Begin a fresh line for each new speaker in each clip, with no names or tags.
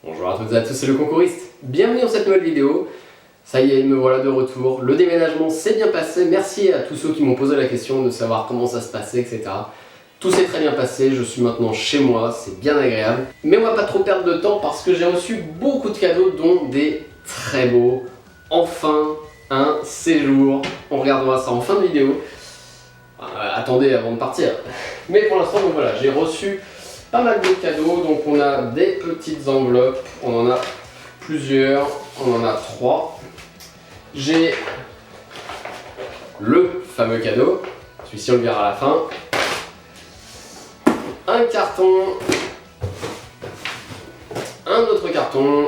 Bonjour à toutes et à tous, c'est le concouriste. Bienvenue dans cette nouvelle vidéo. Ça y est, me voilà de retour. Le déménagement s'est bien passé. Merci à tous ceux qui m'ont posé la question de savoir comment ça se passait, etc. Tout s'est très bien passé, je suis maintenant chez moi, c'est bien agréable. Mais on va pas trop perdre de temps parce que j'ai reçu beaucoup de cadeaux, dont des très beaux. Enfin, un séjour. On regardera ça en fin de vidéo. Attendez avant de partir. Mais pour l'instant, donc voilà, j'ai reçu pas mal de cadeaux. Donc on a des petites enveloppes, on en a plusieurs, on en a 3. J'ai le fameux cadeau, celui-ci on le verra à la fin. Un carton, un autre carton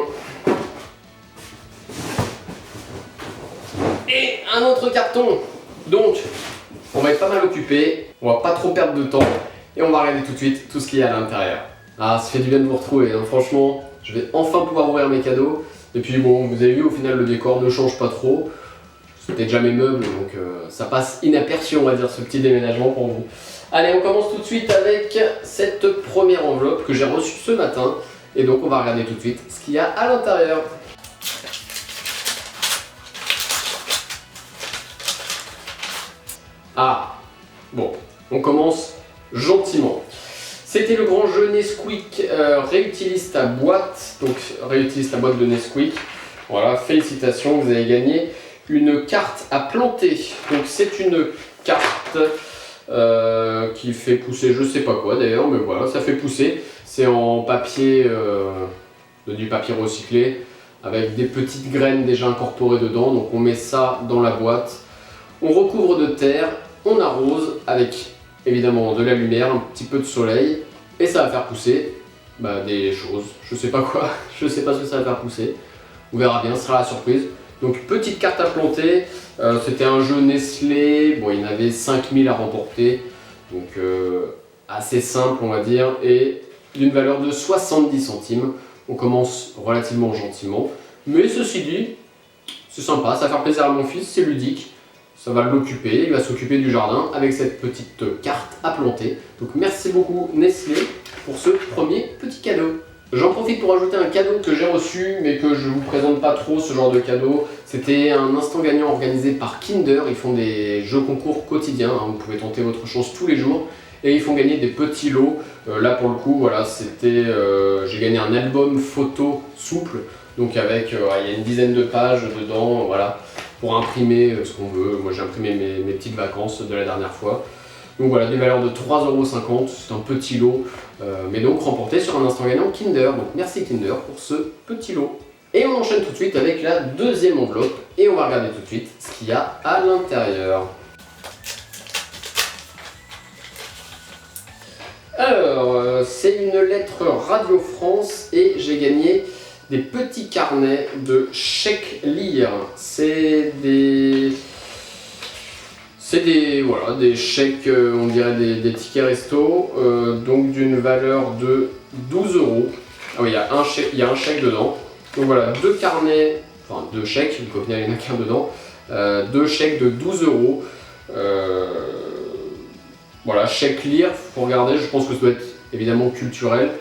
et un autre carton. Donc on va être pas mal occupé, on va pas trop perdre de temps et on va regarder tout de suite tout ce qu'il y a à l'intérieur. Ah, ça fait du bien de vous retrouver, hein. Franchement, je vais enfin pouvoir ouvrir mes cadeaux. Et puis bon, vous avez vu, au final le décor ne change pas trop. C'était déjà mes meubles, donc ça passe inaperçu, on va dire, ce petit déménagement pour vous. Allez, on commence tout de suite avec cette première enveloppe que j'ai reçue ce matin. Et donc on va regarder tout de suite ce qu'il y a à l'intérieur. Ah, bon, on commence gentiment. C'était le grand jeu Nesquik, réutilise ta boîte, donc réutilise ta boîte de Nesquik. Voilà, félicitations, vous avez gagné une carte à planter. Donc c'est une carte qui fait pousser, je sais pas quoi d'ailleurs, mais voilà, ça fait pousser. C'est en papier, du papier recyclé, avec des petites graines déjà incorporées dedans. Donc on met ça dans la boîte, on recouvre de terre, on arrose avec évidemment de la lumière, un petit peu de soleil, et ça va faire pousser des choses, je sais pas quoi, je sais pas ce que ça va faire pousser, on verra bien, ce sera la surprise. Donc petite carte à planter, c'était un jeu Nestlé, bon il y en avait 5000 à remporter, donc assez simple on va dire, et d'une valeur de 70 centimes, on commence relativement gentiment, mais ceci dit, c'est sympa, ça va faire plaisir à mon fils, c'est ludique. Ça va l'occuper, il va s'occuper du jardin avec cette petite carte à planter. Donc merci beaucoup Nestlé pour ce premier petit cadeau. J'en profite pour ajouter un cadeau que j'ai reçu mais que je ne vous présente pas trop ce genre de cadeau. C'était un instant gagnant organisé par Kinder, ils font des jeux concours quotidiens, hein. Vous pouvez tenter votre chance tous les jours. Et ils font gagner des petits lots. Là pour le coup, voilà, c'était, j'ai gagné un album photo souple. Donc avec, il y a une dizaine de pages dedans, voilà, pour imprimer ce qu'on veut. Moi j'ai imprimé mes petites vacances de la dernière fois. Donc voilà, des valeurs de 3,50 €, c'est un petit lot, mais donc remporté sur un instant gagnant Kinder. Donc merci Kinder pour ce petit lot. Et on enchaîne tout de suite avec la deuxième enveloppe et on va regarder tout de suite ce qu'il y a à l'intérieur. Alors, c'est une lettre Radio France et j'ai gagné des petits carnets de chèques lire. C'est des chèques, on dirait des tickets resto, donc d'une valeur de 12 €. Ah oui, il y a un chèque dedans. Donc voilà, deux carnets, enfin deux chèques, il faut final il y en a qu'un dedans. Deux chèques de 12 €. Voilà, chèque lire, faut regarder, je pense que ça doit être évidemment culturel.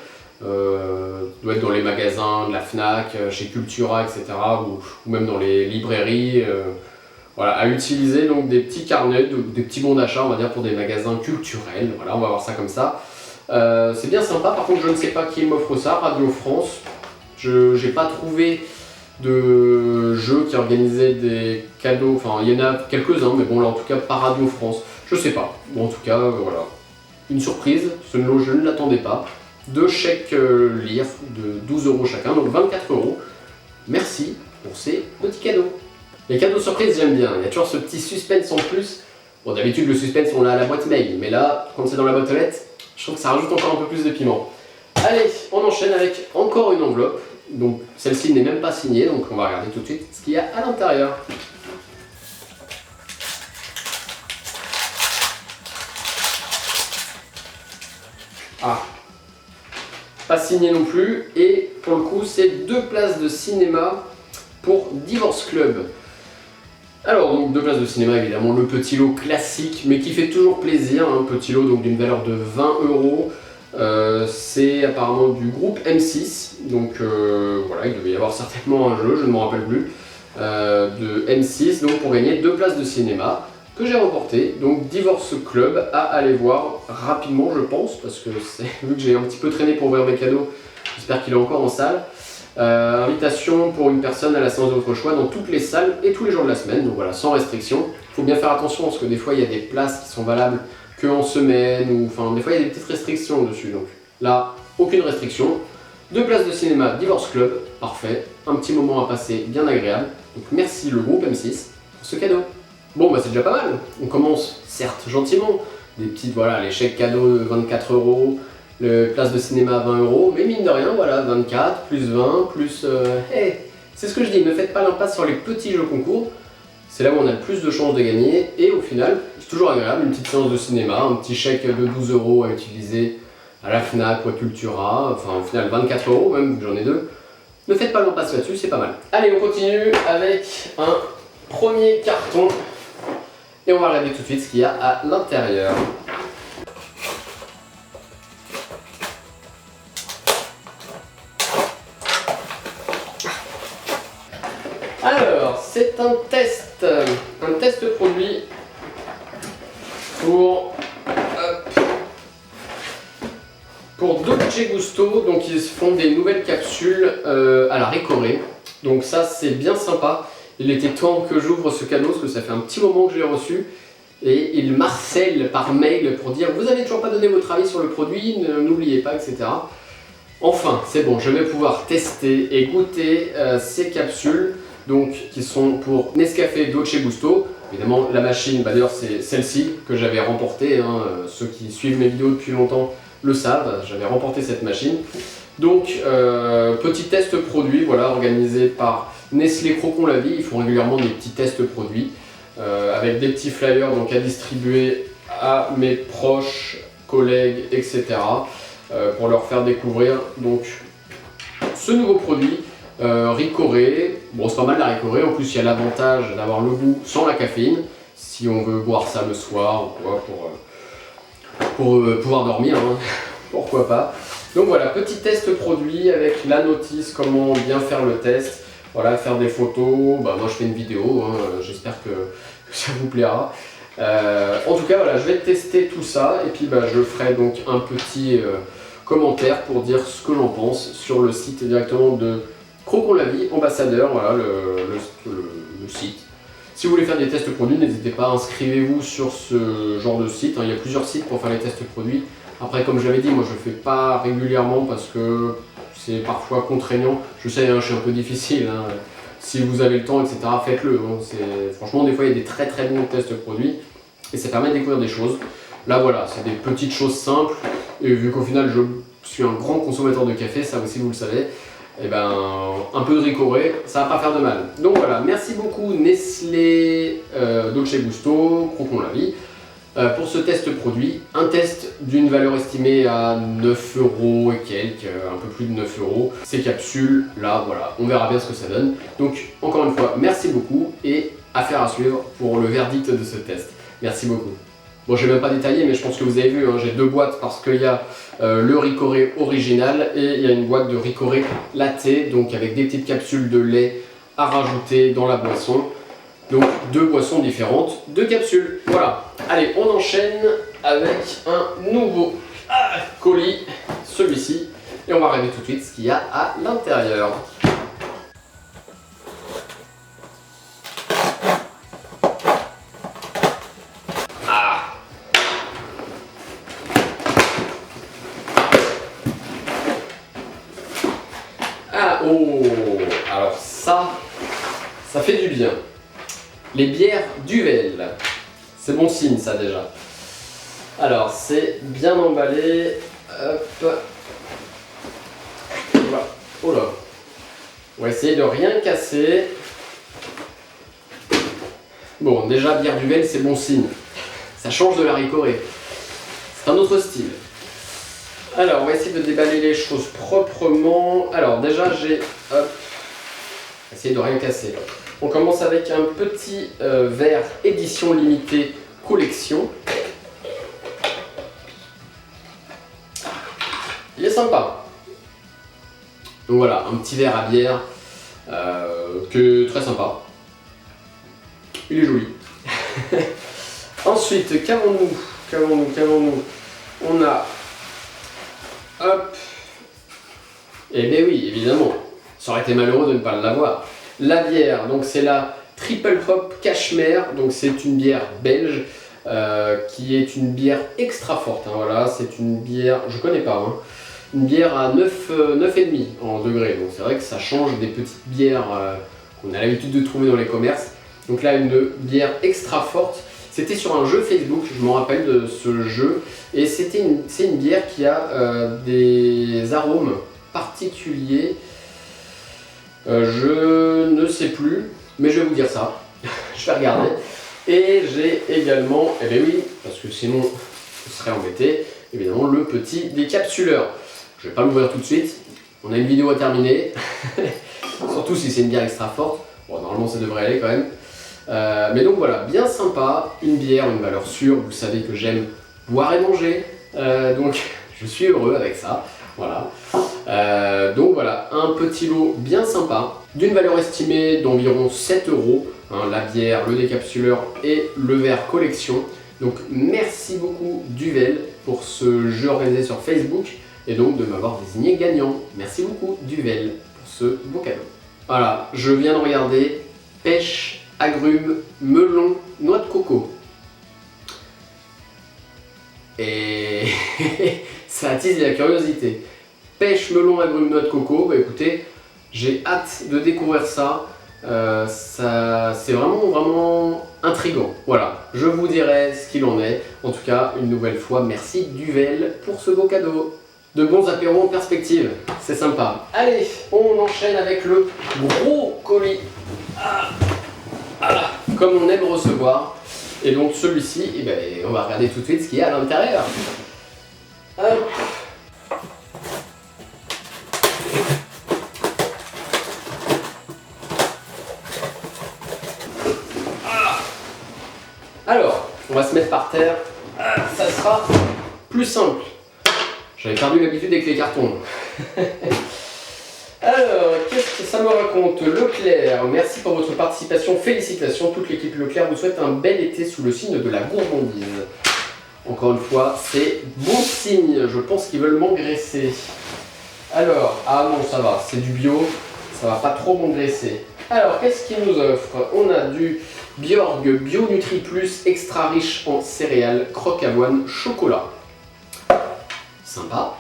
Doit être dans les magasins de la Fnac, chez Cultura, etc. ou même dans les librairies. Voilà, à utiliser donc des petits carnets, des petits bons d'achat, on va dire, pour des magasins culturels. Voilà, on va voir ça comme ça. C'est bien sympa, par contre je ne sais pas qui m'offre ça, Radio France. Je n'ai pas trouvé de jeu qui organisait des cadeaux, enfin il y en a quelques-uns, mais bon là en tout cas pas Radio France. Je sais pas, bon en tout cas voilà. Une surprise, ce lot je ne l'attendais pas. Deux chèques lire de 12 € chacun, donc 24 €. Merci pour ces petits cadeaux. Les cadeaux surprises j'aime bien, il y a toujours ce petit suspense en plus. Bon d'habitude le suspense on l'a à la boîte mail, mais là quand c'est dans la boîte aux lettres, je trouve que ça rajoute encore un peu plus de piment. Allez, on enchaîne avec encore une enveloppe. Donc celle-ci n'est même pas signée, donc on va regarder tout de suite ce qu'il y a à l'intérieur. Ah, pas signé non plus, et pour le coup c'est 2 places de cinéma pour Divorce Club. Alors donc 2 places de cinéma, évidemment le petit lot classique mais qui fait toujours plaisir, un petit lot donc d'une valeur de 20 €. C'est apparemment du groupe M6, donc voilà, il devait y avoir certainement un jeu, je ne m'en rappelle plus, de M6, donc pour gagner 2 places de cinéma que j'ai remporté. Donc Divorce Club à aller voir rapidement, je pense, parce que vu que j'ai un petit peu traîné pour ouvrir mes cadeaux, j'espère qu'il est encore en salle. Invitation pour une personne à la séance de votre choix dans toutes les salles et tous les jours de la semaine, donc voilà, sans restriction. Il faut bien faire attention parce que des fois il y a des places qui sont valables que en semaine, ou enfin des fois il y a des petites restrictions dessus, donc là, aucune restriction. 2 places de cinéma, Divorce Club, parfait, un petit moment à passer bien agréable. Donc merci le groupe M6 pour ce cadeau. Bon bah c'est déjà pas mal, on commence certes gentiment, des petites voilà, les chèques cadeaux de 24 €, le place de cinéma à 20 €, mais mine de rien voilà, 24, plus 20, plus... hey, c'est ce que je dis, ne faites pas l'impasse sur les petits jeux concours, c'est là où on a le plus de chances de gagner, et au final, c'est toujours agréable, une petite séance de cinéma, un petit chèque de 12 € à utiliser à la Fnac ou à Cultura, enfin au final 24 € même, vu que j'en ai 2. Ne faites pas l'impasse là-dessus, c'est pas mal. Allez, on continue avec un premier carton. Et on va regarder tout de suite ce qu'il y a à l'intérieur. Alors, c'est un test produit pour Dolce Gusto. Donc ils font des nouvelles capsules à la Ricoré. Donc ça c'est bien sympa. Il était temps que j'ouvre ce cadeau parce que ça fait un petit moment que je l'ai reçu. Et il m'harcèle par mail pour dire vous avez toujours pas donné votre avis sur le produit, n'oubliez pas, etc. Enfin, c'est bon, je vais pouvoir tester et goûter ces capsules donc, qui sont pour Nescafé Dolce Gusto. Évidemment, la machine, d'ailleurs c'est celle-ci que j'avais remportée. Hein, ceux qui suivent mes vidéos depuis longtemps le savent, j'avais remporté cette machine. Donc, petit test produit, voilà, organisé par Nestlé Crocon la Vie. Ils font régulièrement des petits tests produits avec des petits flyers donc, à distribuer à mes proches, collègues, etc. Pour leur faire découvrir donc, ce nouveau produit. Ricoré, bon c'est pas mal la Ricoré, en plus il y a l'avantage d'avoir le goût sans la caféine, si on veut boire ça le soir ou quoi, pour pouvoir dormir, hein. Pourquoi pas. Donc voilà, petit test produit avec la notice, comment bien faire le test, voilà, faire des photos, bah, moi je fais une vidéo, hein, j'espère que ça vous plaira. En tout cas voilà, je vais tester tout ça et puis bah, je ferai donc un petit commentaire pour dire ce que j'en pense sur le site directement de Crocon la Vie, ambassadeur, voilà le site. Si vous voulez faire des tests produits, n'hésitez pas, inscrivez-vous sur ce genre de site. Il y a plusieurs sites pour faire les tests produits. Après, comme je l'avais dit, moi je ne le fais pas régulièrement parce que c'est parfois contraignant. Je sais, hein, je suis un peu difficile. Hein. Si vous avez le temps, etc., faites-le. Hein. Franchement, des fois, il y a des très très bons tests produits et ça permet de découvrir des choses. Là, voilà, c'est des petites choses simples. Et vu qu'au final, je suis un grand consommateur de café, ça aussi vous le savez, et ben un peu de Ricoré, ça va pas faire de mal. Donc voilà, merci beaucoup Nestlé Dolce Gusto, Crocon la Vie, pour ce test produit. Un test d'une valeur estimée à 9 € et quelques, un peu plus de 9 €. Ces capsules, là, voilà, on verra bien ce que ça donne. Donc encore une fois, merci beaucoup et affaire à suivre pour le verdict de ce test. Merci beaucoup. Bon, je vais même pas détailler, mais je pense que vous avez vu, hein, j'ai 2 boîtes parce qu'il y a le Ricoré original et il y a une boîte de Ricoré latte, donc avec des petites capsules de lait à rajouter dans la boisson. Donc 2 boissons différentes, 2 capsules. Voilà. Allez, on enchaîne avec un nouveau colis, celui-ci, et on va regarder tout de suite ce qu'il y a à l'intérieur. Oh, alors ça fait du bien. Les bières Duvel, c'est bon signe ça déjà. Alors c'est bien emballé, hop. Voilà. Oh là. On va essayer de rien casser. Bon, déjà bière Duvel c'est bon signe. Ça change de la Ricoré. C'est un autre style. Alors, on va essayer de déballer les choses proprement. Alors, déjà, j'ai... Hop. Essayer de rien casser. On commence avec un petit verre édition limitée collection. sympa. Donc voilà, un petit verre à bière, que très sympa. Il est joli. Ensuite, qu'avons-nous? On a... Hop. Eh bien oui, évidemment. Ça aurait été malheureux de ne pas l'avoir. La bière, donc c'est la Triple Hop Cashmere. Donc c'est une bière belge qui est une bière extra forte. Hein, voilà, c'est une bière, je connais pas, hein, une bière à 9,5 en degrés. Donc c'est vrai que ça change des petites bières qu'on a l'habitude de trouver dans les commerces. Donc là, une bière extra forte. C'était sur un jeu Facebook, je me rappelle de ce jeu. Et c'est une bière qui a des arômes particuliers. Je ne sais plus, mais je vais vous dire ça. Je vais regarder. Et j'ai également, eh bien oui, parce que sinon je serais embêté, évidemment le petit décapsuleur. Je vais pas l'ouvrir tout de suite. On a une vidéo à terminer. Surtout si c'est une bière extra forte. Bon, normalement ça devrait aller quand même. Mais donc voilà, bien sympa, une bière, une valeur sûre. Vous savez que j'aime boire et manger, donc je suis heureux avec ça. Voilà. Donc voilà, un petit lot bien sympa, d'une valeur estimée d'environ 7 €, hein, la bière, le décapsuleur et le verre collection. Donc merci beaucoup Duvel pour ce jeu organisé sur Facebook et donc de m'avoir désigné gagnant. Merci beaucoup Duvel pour ce beau cadeau. Voilà, je viens de regarder pêche, agrumes, melon, noix de coco. Et ça attise la curiosité. Pêche, melon, agrumes, noix de coco, bah écoutez, j'ai hâte de découvrir ça. C'est vraiment intriguant. Voilà, je vous dirai ce qu'il en est. En tout cas, une nouvelle fois, merci Duvel pour ce beau cadeau. De bons apéros en perspective, c'est sympa. Allez, on enchaîne avec le gros colis. Comme on aime recevoir. Et donc celui-ci, eh ben, on va regarder tout de suite ce qu'il y a à l'intérieur. Hop. Alors, on va se mettre par terre. Ça sera plus simple. J'avais perdu l'habitude avec les cartons. Alors, qu'est-ce que ça me raconte? Leclerc, merci pour votre participation, félicitations. Toute l'équipe Leclerc vous souhaite un bel été sous le signe de la gourmandise. Encore une fois, c'est bon signe, je pense qu'ils veulent m'engraisser. Alors, ah non, ça va, c'est du bio, ça va pas trop m'engraisser. Alors, qu'est-ce qu'ils nous offrent? On a du Bjorg Bio Nutri Plus extra riche en céréales, croque avoine, chocolat. Sympa.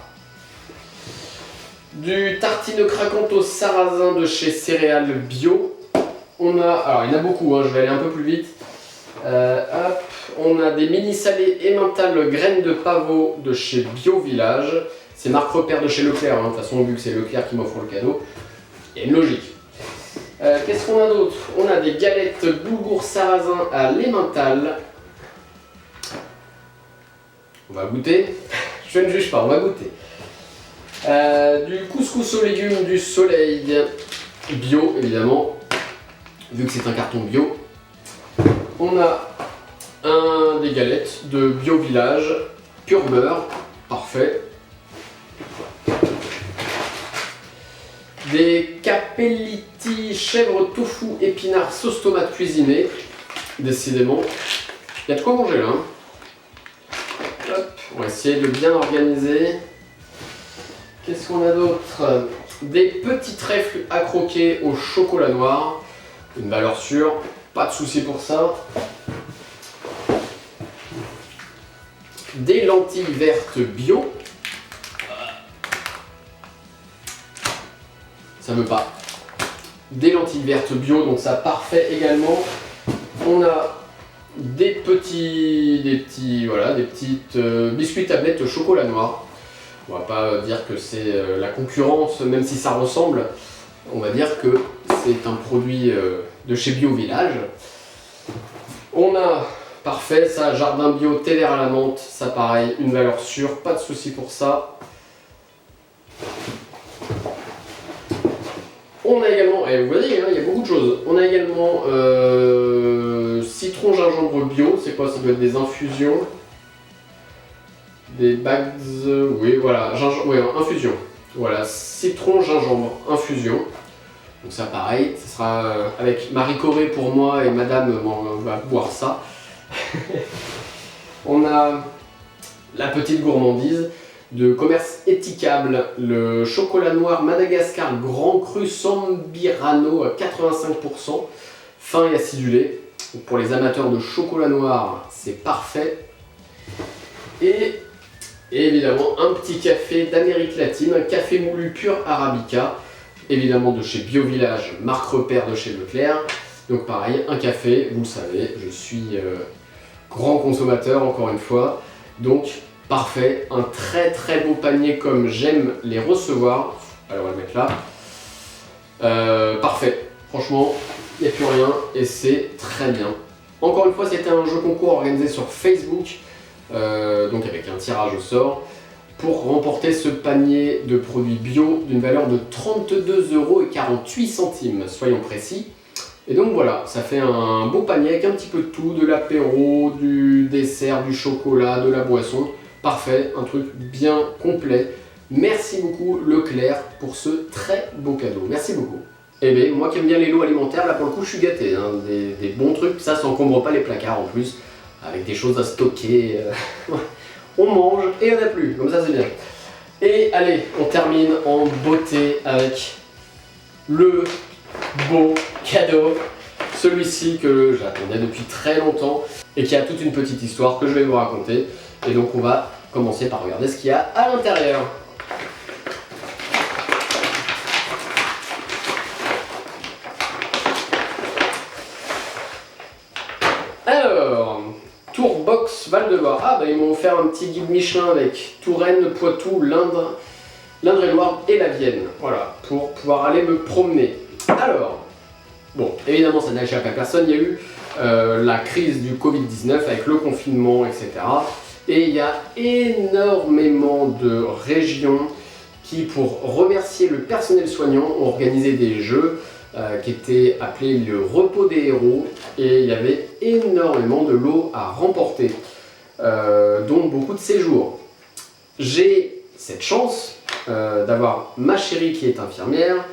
Du tartine craquante au sarrasin de chez Céréales Bio. On a, alors il y en a beaucoup, hein, je vais aller un peu plus vite. Hop, on a des mini salés emmental graines de pavot de chez Bio Village. C'est marque repère de chez Leclerc, hein. De toute façon vu que c'est Leclerc qui m'offre le cadeau, il y a une logique. Qu'est-ce qu'on a d'autre? On a des galettes boulgour sarrasin à l'emmental. On va goûter. Je ne juge pas, on va goûter. Du couscous aux légumes du soleil bio évidemment, vu que c'est un carton bio. On a des galettes de Bio Village, pur beurre, parfait. Des capelliti chèvre tofu épinard sauce tomate cuisinée, décidément. Il y a de quoi manger là. Hein. Hop, on va essayer de bien organiser. Qu'est-ce qu'on a d'autre? Des petits trèfles à croquer au chocolat noir. Une valeur sûre, pas de souci pour ça. Des lentilles vertes bio. Ça veut pas. Des lentilles vertes bio, donc ça parfait également. On a des petites biscuits tablettes au chocolat noir. On va pas dire que c'est la concurrence, même si ça ressemble. On va dire que c'est un produit de chez Bio Village. On a, parfait, ça, jardin bio, thé vert à la menthe, ça pareil, une valeur sûre, pas de souci pour ça. On a également, et vous voyez, hein, il y a beaucoup de choses. On a également citron gingembre bio, c'est quoi? Ça doit être des infusions. des bags, oui voilà, oui, infusion. Voilà, citron, gingembre, infusion. Donc ça pareil, ce sera avec Marie Corée pour moi et madame va boire ça. On a la petite gourmandise de commerce étiquable, le chocolat noir Madagascar Grand Cru Sambirano à 85%, fin et acidulé. Donc pour les amateurs de chocolat noir, c'est parfait. Et évidemment un petit café d'Amérique latine, un café moulu pur Arabica, évidemment de chez Bio Village, marque repère de chez Leclerc. Donc pareil, un café, vous le savez, je suis grand consommateur encore une fois. Donc parfait, un très beau panier comme j'aime les recevoir. Alors on va le mettre là. Parfait, franchement, il n'y a plus rien et c'est très bien. Encore une fois, c'était un jeu concours organisé sur Facebook, donc avec un tirage au sort, pour remporter ce panier de produits bio d'une valeur de 32,48 €, soyons précis. Et donc voilà, ça fait un beau panier avec un petit peu de tout, de l'apéro, du dessert, du chocolat, de la boisson. Parfait, un truc bien complet. Merci beaucoup Leclerc pour ce très beau cadeau. Merci beaucoup. Eh bien, moi qui aime bien les lots alimentaires, là pour le coup je suis gâté. Hein. Des bons trucs, ça s'encombre pas les placards en plus, avec des choses à stocker. On mange et il n'y en a plus, comme ça c'est bien. Et allez, on termine en beauté avec le beau cadeau. Celui-ci que j'attendais depuis très longtemps et qui a toute une petite histoire que je vais vous raconter. Et donc on va commencer par regarder ce qu'il y a à l'intérieur. Alors, Tourbox Val-de-Loire. Ah bah ils m'ont offert un petit guide Michelin avec Touraine, Poitou, l'Indre-et-Loire et la Vienne. Voilà, pour pouvoir aller me promener. Alors, bon, évidemment ça n'a échappé à personne, il y a eu la crise du Covid-19 avec le confinement, etc. Et il y a énormément de régions qui, pour remercier le personnel soignant, ont organisé des jeux qui étaient appelés le repos des héros. Et il y avait énormément de lots à remporter, dont beaucoup de séjours. J'ai cette chance d'avoir ma chérie qui est infirmière.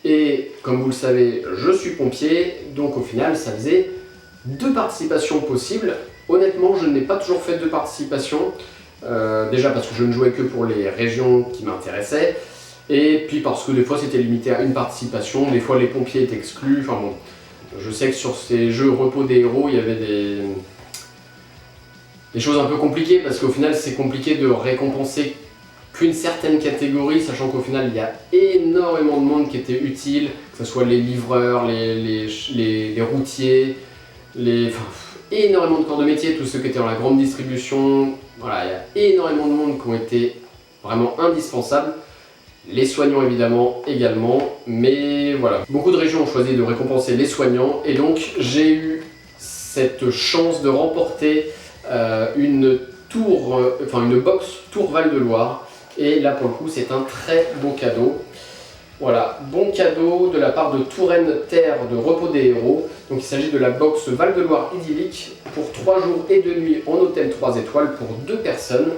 Et comme vous le savez, je suis pompier, donc au final ça faisait 2 participations possibles. Honnêtement, je n'ai pas toujours fait 2 participations, déjà parce que je ne jouais que pour les régions qui m'intéressaient, et puis parce que des fois c'était limité à une participation, des fois les pompiers étaient exclus, enfin bon, je sais que sur ces jeux repos des héros, il y avait des choses un peu compliquées, parce qu'au final c'est compliqué de récompenser qu'une certaine catégorie, sachant qu'au final il y a énormément de monde qui était utile, que ce soit les livreurs, les routiers, énormément de corps de métier, tous ceux qui étaient dans la grande distribution. Voilà, il y a énormément de monde qui ont été vraiment indispensables. Les soignants évidemment également, mais voilà. Beaucoup de régions ont choisi de récompenser les soignants et donc j'ai eu cette chance de remporter une box Tour Val-de-Loire. Et là pour le coup c'est un très beau cadeau. Voilà, bon cadeau de la part de Touraine Terre de Repos des Héros. Donc il s'agit de la box Val-de-Loire idyllique pour 3 jours et 2 nuits en hôtel 3 étoiles pour 2 personnes.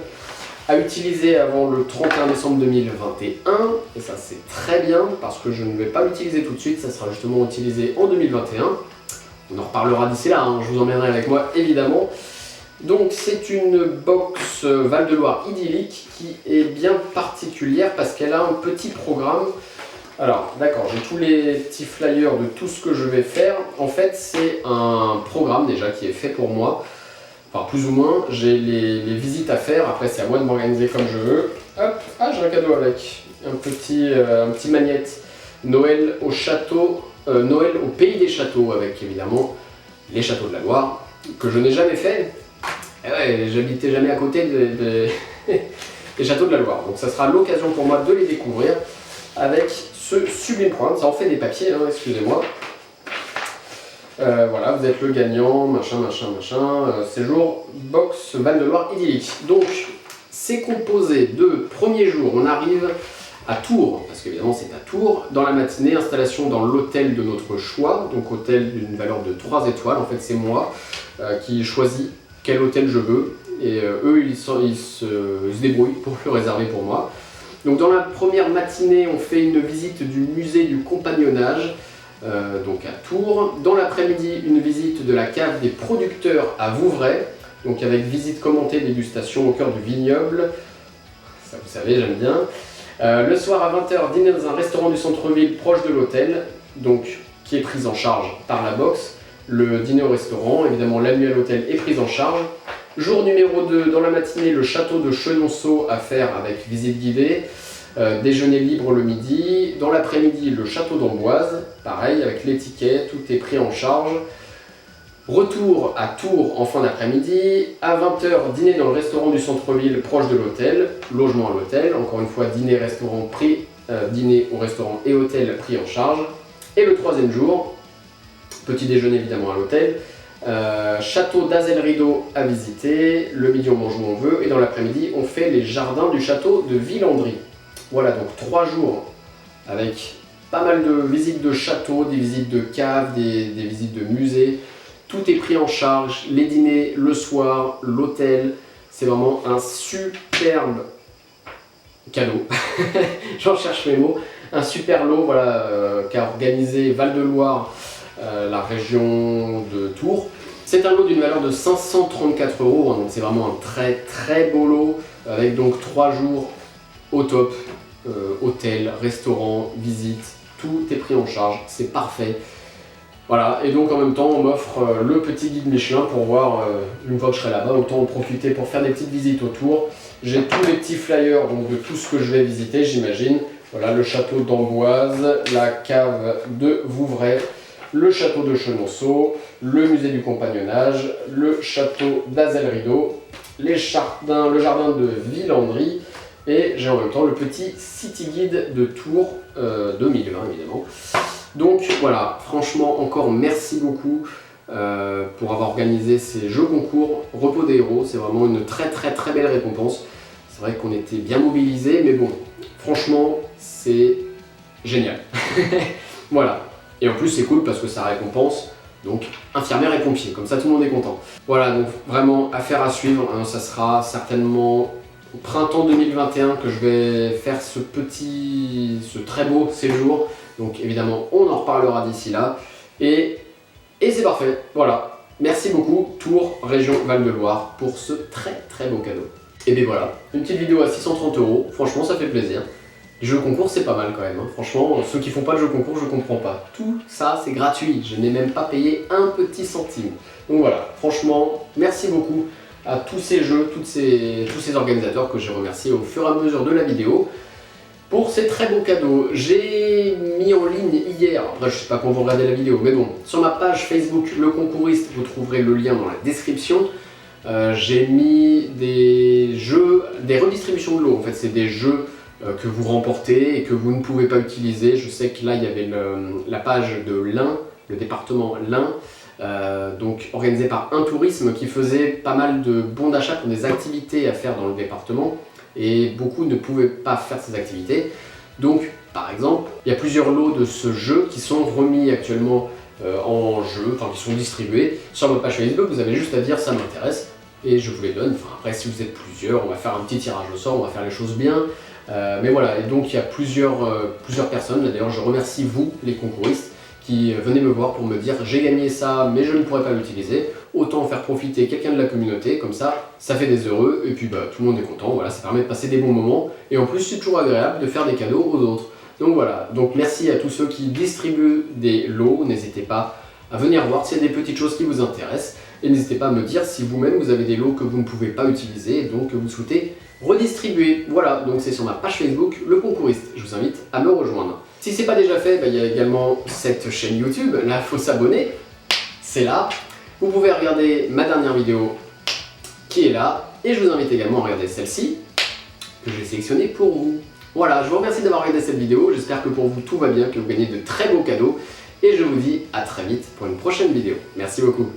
À utiliser avant le 31 décembre 2021. Et ça c'est très bien parce que je ne vais pas l'utiliser tout de suite, ça sera justement utilisé en 2021. On en reparlera d'ici là, hein. Je vous emmènerai avec moi évidemment. Donc c'est une box Val-de-Loire idyllique qui est bien particulière parce qu'elle a un petit programme. Alors d'accord, j'ai tous les petits flyers de tout ce que je vais faire. En fait c'est un programme déjà qui est fait pour moi. Enfin plus ou moins, j'ai les visites à faire, après c'est à moi de m'organiser comme je veux. Hop, ah j'ai un cadeau avec, un petit magnette. Noël au château, Noël au pays des châteaux, avec évidemment les châteaux de la Loire, que je n'ai jamais fait. Et ouais, j'habitais jamais à côté des châteaux de la Loire, donc ça sera l'occasion pour moi de les découvrir avec ce sublime programme. Ça en fait des papiers, hein, excusez-moi. Voilà, vous êtes le gagnant, machin. Séjour box Val-de-Loire idyllique. Donc, c'est composé de premier jour, on arrive à Tours, parce qu'évidemment c'est à Tours. Dans la matinée, installation dans l'hôtel de notre choix, donc hôtel d'une valeur de 3 étoiles. En fait, c'est moi qui choisis quel hôtel je veux. et eux ils se débrouillent pour le réserver pour moi. Donc dans la première matinée, on fait une visite du musée du compagnonnage, donc à Tours. Dans l'après-midi, une visite de la cave des producteurs à Vouvray, donc avec visite commentée, dégustation au cœur du vignoble. Ça vous savez, j'aime bien. Le soir à 20h, dîner dans un restaurant du centre-ville proche de l'hôtel, donc qui est pris en charge par la boxe. Le dîner au restaurant, évidemment la nuit à l'hôtel est prise en charge. Jour numéro 2, dans la matinée, le château de Chenonceau à faire avec visite guidée. Déjeuner libre le midi. Dans l'après-midi, le château d'Amboise, pareil, avec les tickets, tout est pris en charge. Retour à Tours en fin d'après-midi. À 20h, dîner dans le restaurant du centre-ville proche de l'hôtel. Logement à l'hôtel, encore une fois, dîner, restaurant pris, dîner au restaurant et hôtel pris en charge. Et le troisième jour, petit déjeuner évidemment à l'hôtel. Château d'Azel-Rideau à visiter, le midi on mange où on veut et dans l'après-midi on fait les jardins du château de Villandry. Voilà, donc 3 jours avec pas mal de visites de châteaux, des visites de caves, des visites de musées. Tout est pris en charge, les dîners, le soir, l'hôtel. C'est vraiment un superbe cadeau. J'en cherche mes mots. Un super lot voilà, qu'a organisé Val-de-Loire, la région de Tours. C'est un lot d'une valeur de 534 €, hein, donc c'est vraiment un très très beau lot, avec donc 3 jours au top, hôtel, restaurant, visite, tout est pris en charge, c'est parfait. Voilà, et donc en même temps on m'offre le petit guide Michelin pour voir, une fois que je serai là-bas, autant en profiter pour faire des petites visites autour. J'ai tous les petits flyers donc, de tout ce que je vais visiter, j'imagine. Voilà, le château d'Amboise, la cave de Vouvray, le château de Chenonceau, le musée du compagnonnage, le château d'Azel-Rideau, le jardin de Villandry, et j'ai en même temps le petit city guide de Tours 2020 évidemment. Donc voilà, franchement encore merci beaucoup pour avoir organisé ces jeux concours Repos des héros, c'est vraiment une très belle récompense. C'est vrai qu'on était bien mobilisés, mais bon, franchement c'est génial. Voilà. Et en plus c'est cool parce que ça récompense donc infirmières et pompiers, comme ça tout le monde est content. Voilà, donc vraiment affaire à suivre, hein, ça sera certainement au printemps 2021 que je vais faire ce très beau séjour. Donc évidemment on en reparlera d'ici là. Et c'est parfait, voilà. Merci beaucoup Tours, région Val-de-Loire pour ce très beau cadeau. Et bien voilà, une petite vidéo à 630 €, franchement ça fait plaisir. Les jeux concours c'est pas mal quand même, hein. Franchement ceux qui font pas de jeux concours je comprends pas. Tout ça c'est gratuit, je n'ai même pas payé un petit centime. Donc voilà, franchement merci beaucoup à tous ces jeux, tous ces organisateurs que j'ai remerciés au fur et à mesure de la vidéo pour ces très beaux cadeaux. J'ai mis en ligne hier, après je sais pas quand vous regardez la vidéo, mais bon, sur ma page Facebook Le Concouriste, vous trouverez le lien dans la description. J'ai mis des jeux, des redistributions de lots, en fait c'est des jeux que vous remportez et que vous ne pouvez pas utiliser. Je sais que là il y avait la page de l'Ain, le département l'Ain, donc organisé par Un Tourisme qui faisait pas mal de bons d'achat pour des activités à faire dans le département et beaucoup ne pouvaient pas faire ces activités. Donc par exemple, il y a plusieurs lots de ce jeu qui sont remis actuellement en jeu, enfin qui sont distribués sur ma page Facebook. Vous avez juste à dire ça m'intéresse et je vous les donne. Enfin, après si vous êtes plusieurs, on va faire un petit tirage au sort, on va faire les choses bien. Mais voilà, et donc il y a plusieurs personnes, d'ailleurs je remercie vous les concouristes qui venez me voir pour me dire j'ai gagné ça mais je ne pourrais pas l'utiliser, autant en faire profiter quelqu'un de la communauté, comme ça fait des heureux et puis tout le monde est content, voilà, ça permet de passer des bons moments et en plus c'est toujours agréable de faire des cadeaux aux autres. Donc voilà, donc merci à tous ceux qui distribuent des lots, n'hésitez pas à venir voir s'il y a des petites choses qui vous intéressent et n'hésitez pas à me dire si vous-même vous avez des lots que vous ne pouvez pas utiliser et donc que vous souhaitez redistribuer. Voilà, donc c'est sur ma page Facebook Le Concouriste, je vous invite à me rejoindre. Si c'est pas déjà fait, il y a également cette chaîne YouTube, là il faut s'abonner, c'est là. Vous pouvez regarder ma dernière vidéo qui est là, et je vous invite également à regarder celle-ci, que j'ai sélectionnée pour vous. Voilà, je vous remercie d'avoir regardé cette vidéo, j'espère que pour vous tout va bien, que vous gagnez de très beaux cadeaux, et je vous dis à très vite pour une prochaine vidéo. Merci beaucoup.